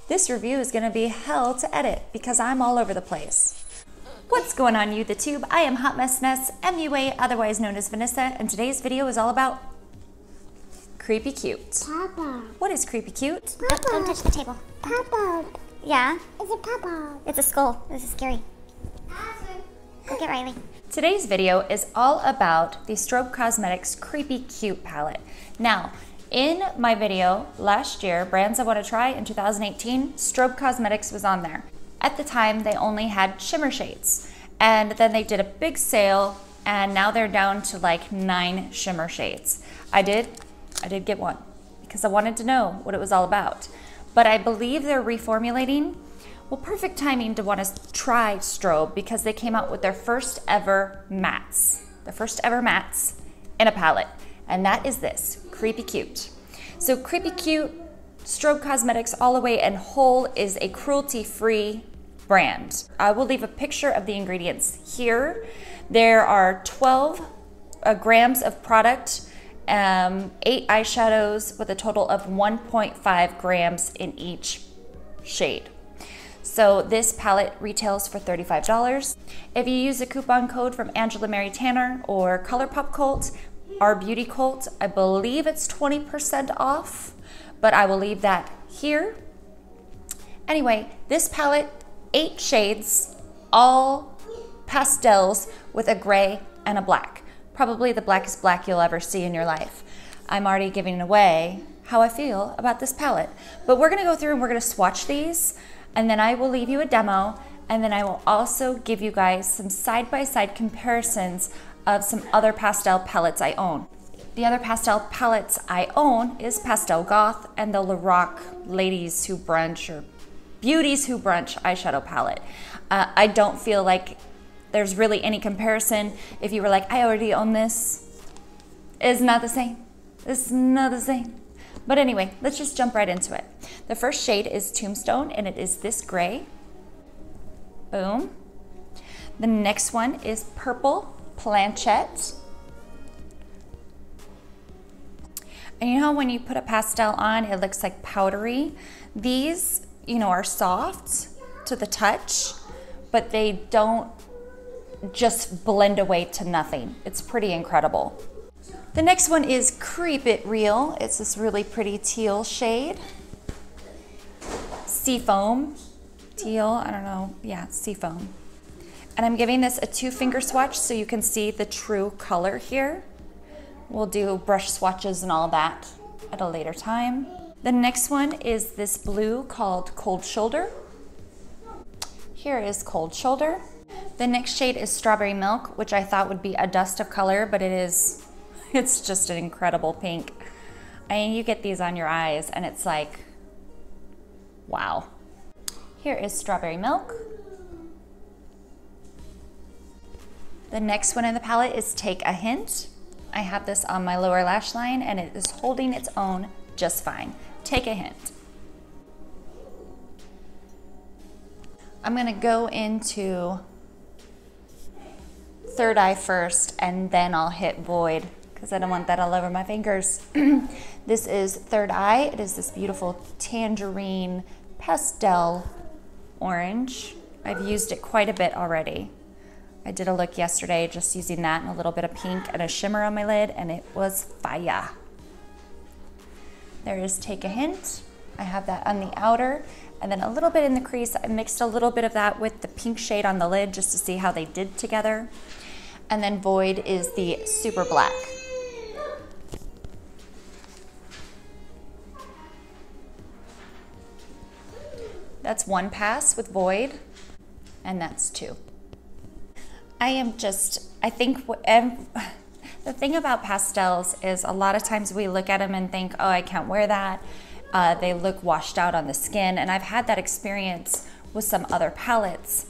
This review is gonna be hell to edit because I'm all over the place. What's going on, you the tube? I am HOTMESS MUA, otherwise known as Vanessa, and today's video is all about creepy cute. Papa. What is creepy cute? Papa. Don't touch the table. Papa. Yeah? It's a papa. It's a skull. This is scary. Go get Riley. Today's video is all about the Strobe Cosmetics Creepy Cute palette. Now, in my video last year, Brands I Want to Try in 2018, Strobe Cosmetics was on there. At the time, they only had shimmer shades. And then they did a big sale, and now they're down to like 9 shimmer shades. I did get one because I wanted to know what it was all about. But I believe they're reformulating. Well, perfect timing to want to try Strobe because they came out with their first ever mattes. The first ever mattes in a palette. And that is this, Creepy Cute. So Creepy Cute, Strobe Cosmetics All the Way and Whole is a cruelty-free brand. I will leave a picture of the ingredients here. There are 12 grams of product, 8 eyeshadows with a total of 1.5 grams in each shade. So this palette retails for $35. If you use a coupon code from Angela Mary Tanner or ColourPop Cult, our Beauty Cult, I believe it's 20% off, but I will leave that here. Anyway, this palette, 8 shades, all pastels with a gray and a black. Probably the blackest black you'll ever see in your life. I'm already giving away how I feel about this palette, but we're gonna go through and we're gonna swatch these, and then I will leave you a demo, and then I will also give you guys some side-by-side comparisons of some other pastel palettes I own. The other pastel palettes I own is Pastel Goth and the Lorac Ladies Who Brunch or Beauties Who Brunch eyeshadow palette. I don't feel like there's really any comparison. If you were like, I already own this, it's not the same. It's not the same. But anyway, let's just jump right into it. The first shade is Tombstone, and it is this gray. Boom. The next one is Purple Planchette. And you know when you put a pastel on, it looks like powdery? These, you know, are soft to the touch, but they don't just blend away to nothing. It's pretty incredible. The next one is Creep It Real. It's this really pretty teal shade. Seafoam, teal, I don't know, yeah, seafoam. And I'm giving this a 2-finger swatch so you can see the true color here. We'll do brush swatches and all that at a later time. The next one is this blue called Cold Shoulder. Here is Cold Shoulder. The next shade is Strawberry Milk, which I thought would be a dust of color, but it's just an incredible pink. I mean, you get these on your eyes and it's like, wow. Here is Strawberry Milk. The next one in the palette is Take a Hint. I have this on my lower lash line and it is holding its own just fine. Take a Hint. I'm gonna go into Third Eye first and then I'll hit Void because I don't want that all over my fingers. This is Third Eye. It is this beautiful tangerine pastel orange. I've used it quite a bit already. I did a look yesterday just using that and a little bit of pink and a shimmer on my lid, and it was fire. There is Take a Hint. I have that on the outer and then a little bit in the crease. I mixed a little bit of that with the pink shade on the lid just to see how they did together. And then Void is the super black. That's 1 pass with Void, and that's 2. I think the thing about pastels is a lot of times we look at them and think, oh, I can't wear that. They look washed out on the skin, and I've had that experience with some other palettes.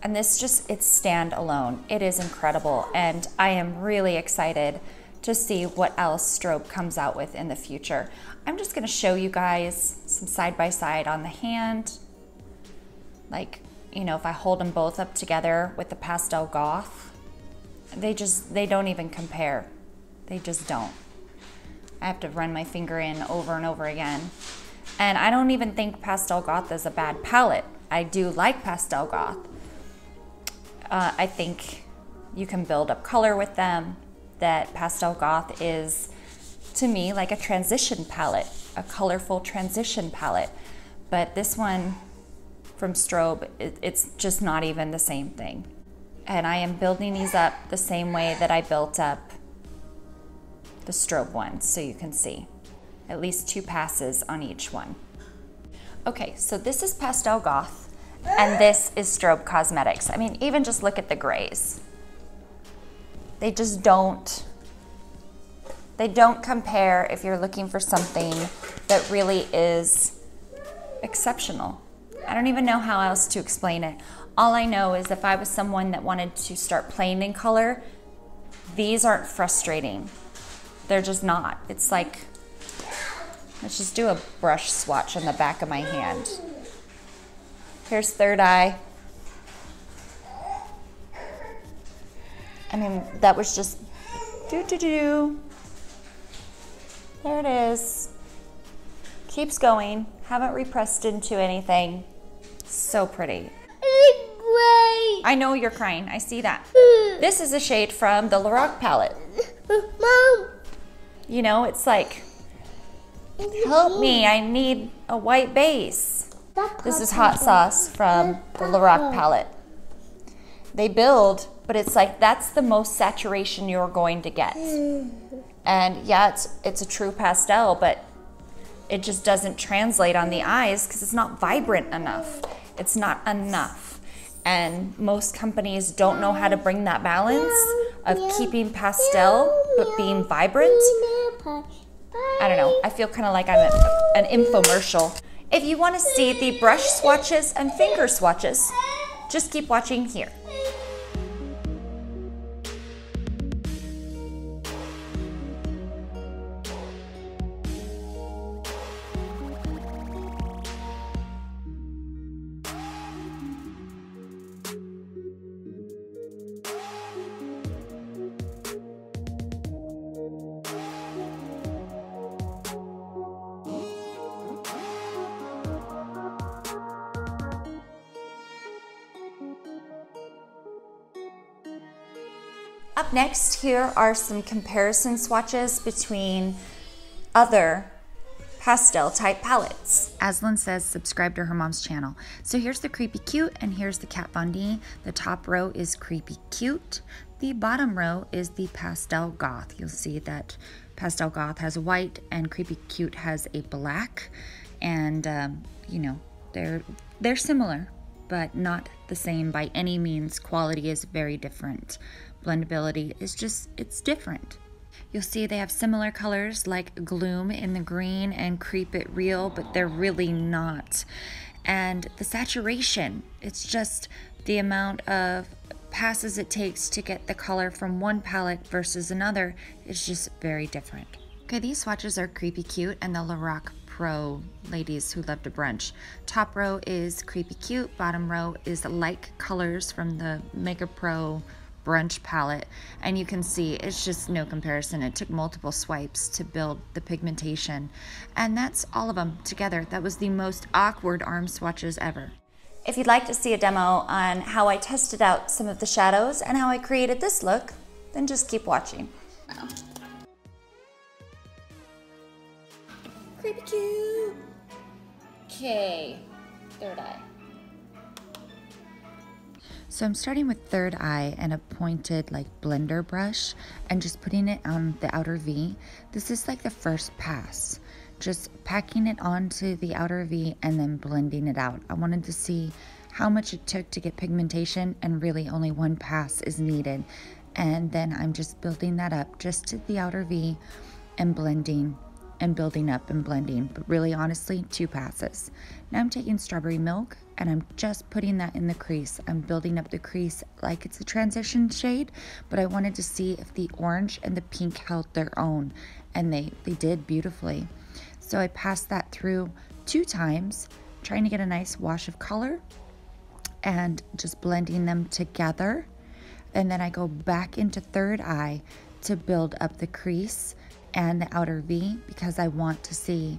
And this it's standalone. It is incredible, and I am really excited to see what else Strobe comes out with in the future. I'm just gonna show you guys some side by side on the hand. Like, you know, if I hold them both up together with the Pastel Goth, they don't even compare. They just don't. I have to run my finger in over and over again. And I don't even think Pastel Goth is a bad palette. I do like Pastel Goth. I think you can build up color with them. That Pastel Goth is, to me, like a transition palette, a colorful transition palette. But this one from Strobe, it's just not even the same thing. And I am building these up the same way that I built up the Strobe ones, so you can see. At least 2 passes on each one. Okay, so this is Pastel Goth, and this is Strobe Cosmetics. I mean, even just look at the grays. They just don't compare if you're looking for something that really is exceptional. I don't even know how else to explain it. All I know is if I was someone that wanted to start playing in color, these aren't frustrating. They're just not. It's like, let's just do a brush swatch on the back of my hand. Here's Third Eye. I mean, that was just do-do-do. There it is. Keeps going. Haven't repressed into anything. So pretty. I know you're crying. I see that. This is a shade from the Lorac palette. Mom. You know, it's like, help me, I need a white base. This is Hot Sauce from the Lorac palette. They build, but it's like, that's the most saturation you're going to get. And yeah, it's a true pastel, but it just doesn't translate on the eyes because it's not vibrant enough. It's not enough. And most companies don't know how to bring that balance of keeping pastel but being vibrant. I don't know. I feel kind of like I'm an infomercial. If you want to see the brush swatches and finger swatches, just keep watching here. Up next, here are some comparison swatches between other pastel type palettes. Aslan says subscribe to her mom's channel. So here's the Creepy Cute and here's the Kat Von D. The top row is Creepy Cute. The bottom row is the Pastel Goth. You'll see that Pastel Goth has white and Creepy Cute has a black. And you know, they're similar, but not the same by any means. Quality is very different. Blendability is just, it's different. You'll see they have similar colors like Gloom in the green and Creep It Real, but they're really not. And the saturation, it's just the amount of passes it takes to get the color from one palette versus another is just very different. Okay, these swatches are Creepy Cute and the Lorac Pro ladies who love to brunch. Top row is Creepy Cute, bottom row is Like Colors from the Makeup Pro brunch palette, and you can see it's just no comparison. It took multiple swipes to build the pigmentation, and that's all of them together. That was the most awkward arm swatches ever. If you'd like to see a demo on how I tested out some of the shadows and how I created this look, then just keep watching. Creepy Cute. Okay, Third Eye. So I'm starting with Third Eye and a pointed like blender brush and just putting it on the outer V. This is like the first pass, just packing it onto the outer V and then blending it out. I wanted to see how much it took to get pigmentation, and really only one pass is needed. And then I'm just building that up just to the outer V and blending and building up and blending, but really honestly 2 passes. Now I'm taking Strawberry Milk and I'm just putting that in the crease. I'm building up the crease like it's a transition shade, but I wanted to see if the orange and the pink held their own, and they did beautifully. So I passed that through 2 times, trying to get a nice wash of color and just blending them together. And then I go back into Third Eye to build up the crease and the outer V because I want to see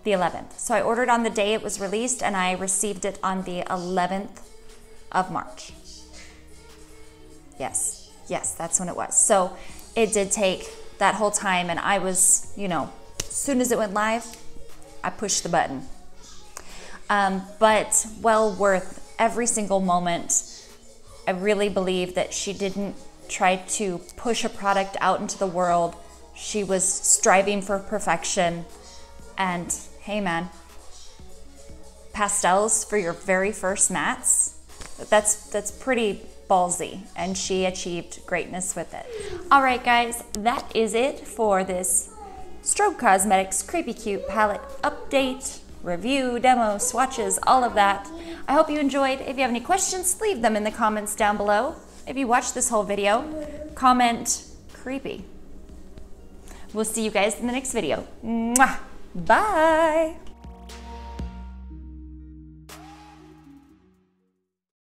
the 11th. So I ordered on the day it was released and I received it on the 11th of March. Yes, that's when it was. So it did take that whole time, and I was, you know, as soon as it went live, I pushed the button. But well worth every single moment. I really believe that she didn't try to push a product out into the world. She was striving for perfection. And hey man, pastels for your very first mats, that's pretty ballsy, and she achieved greatness with it. All right guys, that is it for this Strobe Cosmetics Creepy Cute palette update, review, demo, swatches, all of that. I hope you enjoyed. If you have any questions, leave them in the comments down below. If you watched this whole video, comment creepy. We'll see you guys in the next video. Mwah! Bye!